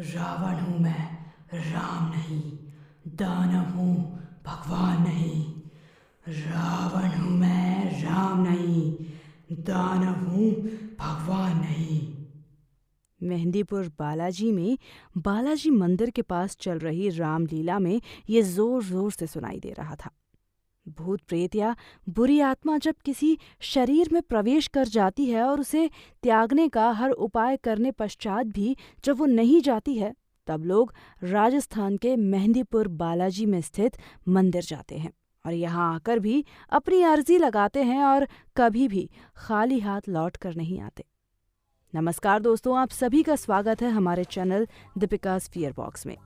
रावण हूँ मैं, राम नहीं। दानव हूँ, भगवान नहीं। रावण हूँ मैं, राम नहीं। दानव हूँ, भगवान नहीं। मेहंदीपुर बालाजी में बालाजी मंदिर के पास चल रही रामलीला में ये जोर जोर से सुनाई दे रहा था। भूत प्रेत या बुरी आत्मा जब किसी शरीर में प्रवेश कर जाती है और उसे त्यागने का हर उपाय करने पश्चात भी जब वो नहीं जाती है, तब लोग राजस्थान के मेहंदीपुर बालाजी में स्थित मंदिर जाते हैं और यहाँ आकर भी अपनी अर्जी लगाते हैं और कभी भी खाली हाथ लौट कर नहीं आते। नमस्कार दोस्तों, आप सभी का स्वागत है हमारे चैनल दीपिका's फियर बॉक्स में।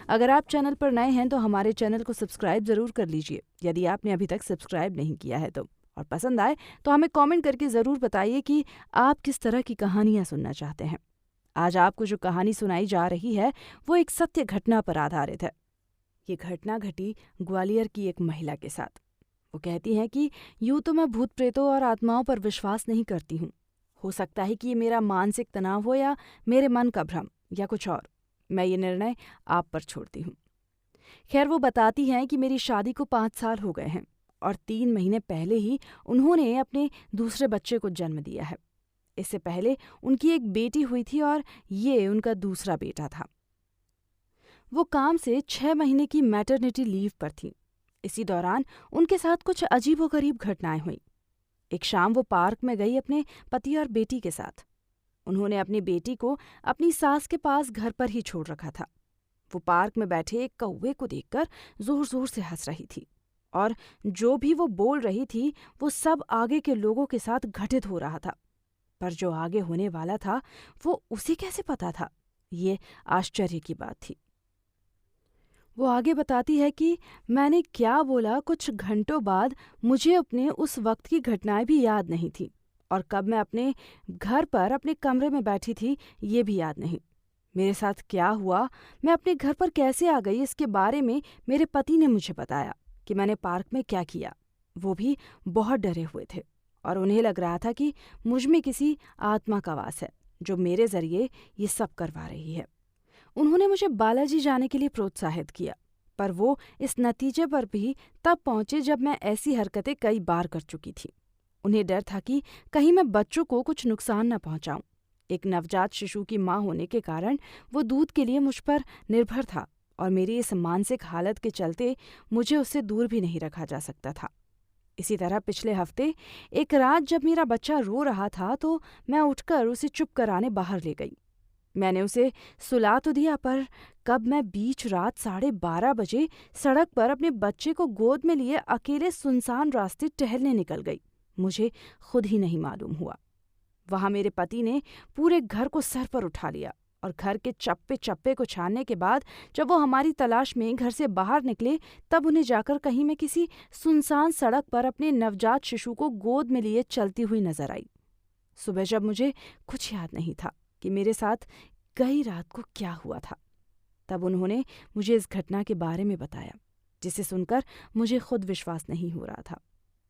अगर आप चैनल पर नए हैं तो हमारे चैनल को सब्सक्राइब जरूर कर लीजिए यदि आपने अभी तक सब्सक्राइब नहीं किया है तो। और पसंद आए तो हमें कमेंट करके ज़रूर बताइए कि आप किस तरह की कहानियां सुनना चाहते हैं। आज आपको जो कहानी सुनाई जा रही है वो एक सत्य घटना पर आधारित है। ये घटना घटी ग्वालियर की एक महिला के साथ। वो कहती हैं कि यूं तो मैं भूत प्रेतों और आत्माओं पर विश्वास नहीं करती हूँ। हो सकता है कि ये मेरा मानसिक तनाव हो या मेरे मन का भ्रम या कुछ और। मैं ये निर्णय आप पर छोड़ती हूँ। खैर, वो बताती हैं कि मेरी शादी को 5 साल हो गए हैं और 3 महीने पहले ही उन्होंने अपने दूसरे बच्चे को जन्म दिया है। इससे पहले उनकी एक बेटी हुई थी और ये उनका दूसरा बेटा था। वो काम से 6 महीने की मैटरनिटी लीव पर थी। इसी दौरान उनके साथ कुछ अजीबोगरीब घटनाएं हुई। एक शाम वो पार्क में गई अपने पति और बेटी के साथ। उन्होंने अपनी बेटी को अपनी सास के पास घर पर ही छोड़ रखा था। वो पार्क में बैठे एक कौवे को देखकर जोर जोर से हंस रही थी और जो भी वो बोल रही थी वो सब आगे के लोगों के साथ घटित हो रहा था। पर जो आगे होने वाला था वो उसे कैसे पता था, ये आश्चर्य की बात थी। वो आगे बताती है कि मैंने क्या बोला, कुछ घंटों बाद मुझे अपने उस वक्त की घटनाएं भी याद नहीं थी और कब मैं अपने घर पर अपने कमरे में बैठी थी ये भी याद नहीं। मेरे साथ क्या हुआ, मैं अपने घर पर कैसे आ गई, इसके बारे में मेरे पति ने मुझे बताया कि मैंने पार्क में क्या किया। वो भी बहुत डरे हुए थे और उन्हें लग रहा था कि मुझ में किसी आत्मा का वास है जो मेरे जरिए ये सब करवा रही है। उन्होंने मुझे बालाजी जाने के लिए प्रोत्साहित किया, पर वो इस नतीजे पर भी तब पहुंचे जब मैं ऐसी हरकतें कई बार कर चुकी थी। उन्हें डर था कि कहीं मैं बच्चों को कुछ नुकसान न पहुंचाऊं। एक नवजात शिशु की मां होने के कारण वो दूध के लिए मुझ पर निर्भर था और मेरी इस मानसिक हालत के चलते मुझे उससे दूर भी नहीं रखा जा सकता था। इसी तरह पिछले हफ्ते एक रात जब मेरा बच्चा रो रहा था तो मैं उठकर उसे चुप कराने बाहर ले गई। मैंने उसे सुला तो दिया, पर कब मैं बीच रात 12:30 बजे सड़क पर अपने बच्चे को गोद में लिए अकेले सुनसान रास्ते टहलने निकल गई, मुझे खुद ही नहीं मालूम हुआ। वहां मेरे पति ने पूरे घर को सर पर उठा लिया और घर के चप्पे चप्पे को छानने के बाद जब वो हमारी तलाश में घर से बाहर निकले तब उन्हें जाकर कहीं मैं किसी सुनसान सड़क पर अपने नवजात शिशु को गोद में लिए चलती हुई नजर आई। सुबह जब मुझे कुछ याद नहीं था कि मेरे साथ गई रात को क्या हुआ था, तब उन्होंने मुझे इस घटना के बारे में बताया, जिसे सुनकर मुझे खुद विश्वास नहीं हो रहा था।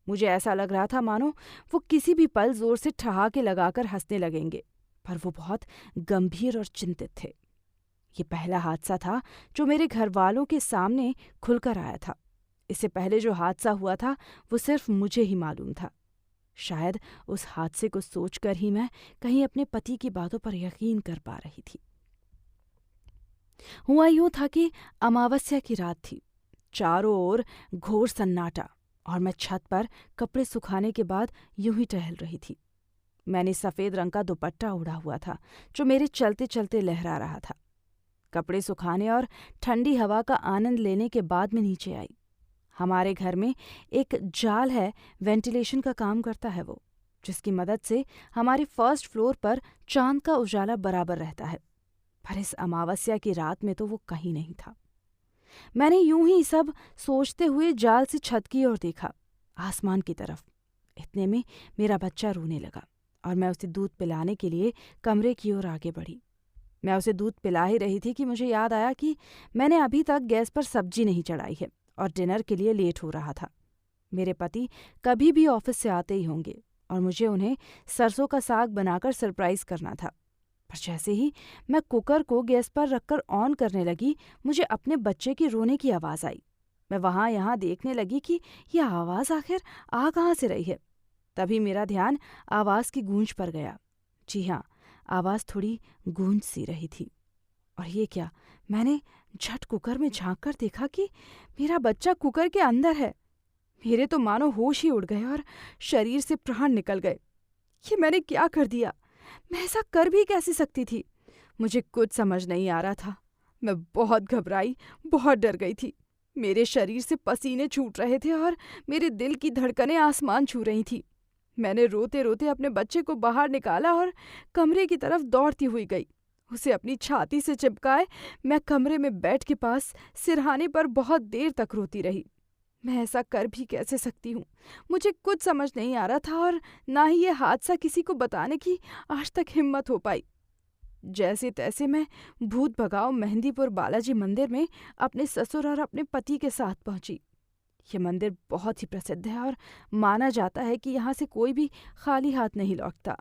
मुझे ऐसा लग रहा था मानो वो किसी भी पल जोर से ठहाके लगाकर हंसने लगेंगे, पर वो बहुत गंभीर और चिंतित थे। ये पहला हादसा था जो मेरे घर वालों के सामने खुलकर आया था। इससे पहले जो हादसा हुआ था वो सिर्फ मुझे ही मालूम था। शायद उस हादसे को सोचकर ही मैं कहीं अपने पति की बातों पर यकीन कर पा रही थी। हुआ यूं था कि अमावस्या की रात थी। चारों ओर घोर सन्नाटा और मैं छत पर कपड़े सुखाने के बाद यूं ही टहल रही थी। मैंने सफेद रंग का दुपट्टा ओढ़ा हुआ था जो मेरे चलते चलते लहरा रहा था। कपड़े सुखाने और ठंडी हवा का आनंद लेने के बाद मैं नीचे आई। हमारे घर में एक जाल है, वेंटिलेशन का काम करता है वो, जिसकी मदद से हमारे फर्स्ट फ्लोर पर चांद का उजाला बराबर रहता है। पर इस अमावस्या की रात में तो वो कहीं नहीं था। मैंने यूं ही सब सोचते हुए जाल से छत की ओर देखा, आसमान की तरफ। इतने में मेरा बच्चा रोने लगा और मैं उसे दूध पिलाने के लिए कमरे की ओर आगे बढ़ी। मैं उसे दूध पिला ही रही थी कि मुझे याद आया कि मैंने अभी तक गैस पर सब्जी नहीं चढ़ाई है और डिनर के लिए लेट हो रहा था। मेरे पति कभी भी ऑफिस से आते ही होंगे और मुझे उन्हें सरसों का साग बनाकर सरप्राइज करना था। पर जैसे ही मैं कुकर को गैस पर रखकर ऑन करने लगी, मुझे अपने बच्चे की रोने की आवाज़ आई। मैं वहाँ यहाँ देखने लगी कि यह आवाज़ आखिर आ कहाँ से रही है। तभी मेरा ध्यान आवाज़ की गूंज पर गया। जी हाँ, आवाज़ थोड़ी गूंज सी रही थी। और ये क्या, मैंने झट कुकर में झांक कर देखा कि मेरा बच्चा कुकर के अंदर है। मेरे तो मानो होश ही उड़ गए और शरीर से प्राण निकल गए। ये मैंने क्या कर दिया? मैं ऐसा कर भी कैसे सकती थी? मुझे कुछ समझ नहीं आ रहा था। मैं बहुत घबराई, बहुत डर गई थी। मेरे शरीर से पसीने छूट रहे थे और मेरे दिल की धड़कनें आसमान छू रही थी। मैंने रोते रोते अपने बच्चे को बाहर निकाला और कमरे की तरफ दौड़ती हुई गई। उसे अपनी छाती से चिपकाए मैं कमरे में बेड के पास सिरहाने पर बहुत देर तक रोती रही। मैं ऐसा कर भी कैसे सकती हूँ? मुझे कुछ समझ नहीं आ रहा था और ना ही ये हादसा किसी को बताने की आज तक हिम्मत हो पाई। जैसे तैसे मैं भूत भगाओ मेहंदीपुर बालाजी मंदिर में अपने ससुर और अपने पति के साथ पहुंची। ये मंदिर बहुत ही प्रसिद्ध है और माना जाता है कि यहाँ से कोई भी खाली हाथ नहीं लौटता।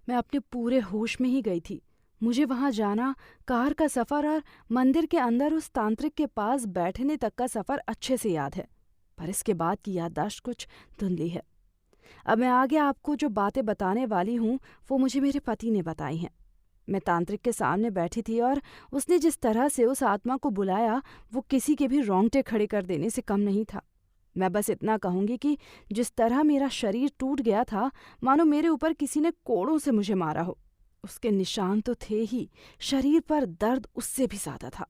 मैं अपने पूरे होश में ही गई थी। मुझे वहाँ जाना, कार का सफ़र और मंदिर के अंदर उस तांत्रिक के पास बैठने तक का सफ़र अच्छे से याद है, पर इसके बाद की याददाश्त कुछ धुंधली है। अब मैं आगे आपको जो बातें बताने वाली हूँ वो मुझे मेरे पति ने बताई हैं। मैं तांत्रिक के सामने बैठी थी और उसने जिस तरह से उस आत्मा को बुलाया वो किसी के भी रोंगटे खड़े कर देने से कम नहीं था। मैं बस इतना कहूँगी कि जिस तरह मेरा शरीर टूट गया था, मानो मेरे ऊपर किसी ने कोड़ों से मुझे मारा हो। उसके निशान तो थे ही, शरीर पर दर्द उससे भी ज्यादा था।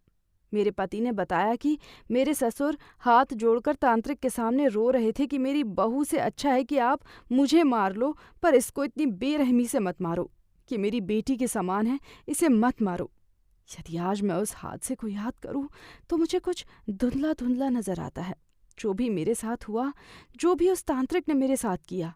मेरे पति ने बताया कि मेरे ससुर हाथ जोड़कर तांत्रिक के सामने रो रहे थे कि मेरी बहू से अच्छा है कि आप मुझे मार लो, पर इसको इतनी बेरहमी से मत मारो, कि मेरी बेटी के समान है, इसे मत मारो। यदि आज मैं उस हादसे को याद करूं तो मुझे कुछ धुंधला धुंधला नजर आता है। जो भी मेरे साथ हुआ, जो भी उस तांत्रिक ने मेरे साथ किया,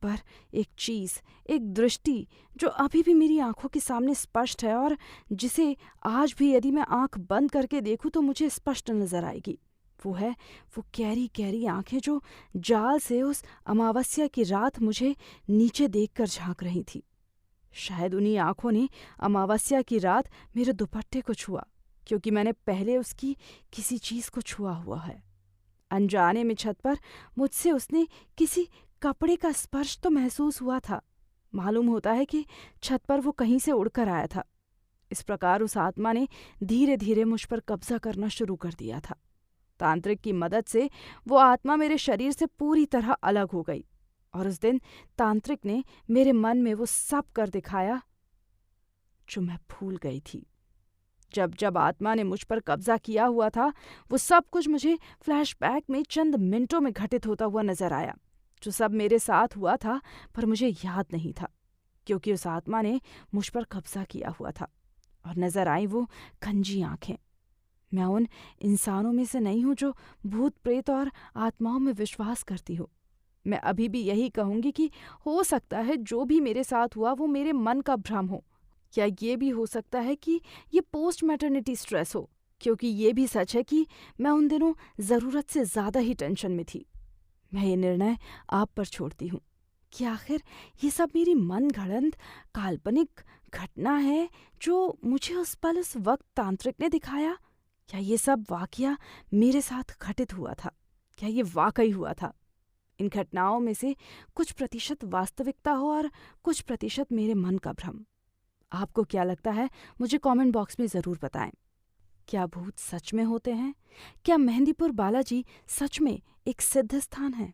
पर एक चीज़, एक दृष्टि जो अभी भी मेरी आंखों के सामने स्पष्ट है और जिसे आज भी यदि मैं आंख बंद करके देखूं तो मुझे स्पष्ट नजर आएगी, वो है वो कैरी कैरी आंखें जो जाल से उस अमावस्या की रात मुझे नीचे देखकर झांक रही थी। शायद उन्हीं आंखों ने अमावस्या की रात मेरे दुपट्टे को छुआ, क्योंकि मैंने पहले उसकी किसी चीज़ को छुआ हुआ है। अनजाने में छत पर मुझसे उसने किसी कपड़े का स्पर्श तो महसूस हुआ था। मालूम होता है कि छत पर वो कहीं से उड़कर आया था। इस प्रकार उस आत्मा ने धीरे धीरे मुझ पर कब्जा करना शुरू कर दिया था। तांत्रिक की मदद से वो आत्मा मेरे शरीर से पूरी तरह अलग हो गई और उस दिन तांत्रिक ने मेरे मन में वो सब कर दिखाया जो मैं भूल गई थी। जब जब आत्मा ने मुझ पर कब्जा किया हुआ था, वो सब कुछ मुझे फ्लैशबैक में चंद मिनटों में घटित होता हुआ नजर आया। जो सब मेरे साथ हुआ था पर मुझे याद नहीं था, क्योंकि उस आत्मा ने मुझ पर कब्जा किया हुआ था। और नजर आई वो खंजी आंखें। मैं उन इंसानों में से नहीं हूं जो भूत प्रेत और आत्माओं में विश्वास करती हो। मैं अभी भी यही कहूंगी कि हो सकता है जो भी मेरे साथ हुआ वो मेरे मन का भ्रम हो, या ये भी हो सकता है कि ये पोस्ट मैटरनिटी स्ट्रेस हो, क्योंकि ये भी सच है कि मैं उन दिनों ज़रूरत से ज़्यादा ही टेंशन में थी। मैं ये निर्णय आप पर छोड़ती हूँ कि आखिर ये सब मेरी मन गढ़ंत काल्पनिक घटना है जो मुझे उस पल उस वक्त तांत्रिक ने दिखाया, या ये सब वाकया मेरे साथ घटित हुआ था, क्या ये वाकई हुआ था। इन घटनाओं में से कुछ प्रतिशत वास्तविकता हो और कुछ प्रतिशत मेरे मन का भ्रम। आपको क्या लगता है, मुझे कमेंट बॉक्स में ज़रूर बताएं। क्या भूत सच में होते हैं? क्या मेहंदीपुर बालाजी सच में एक सिद्ध स्थान है?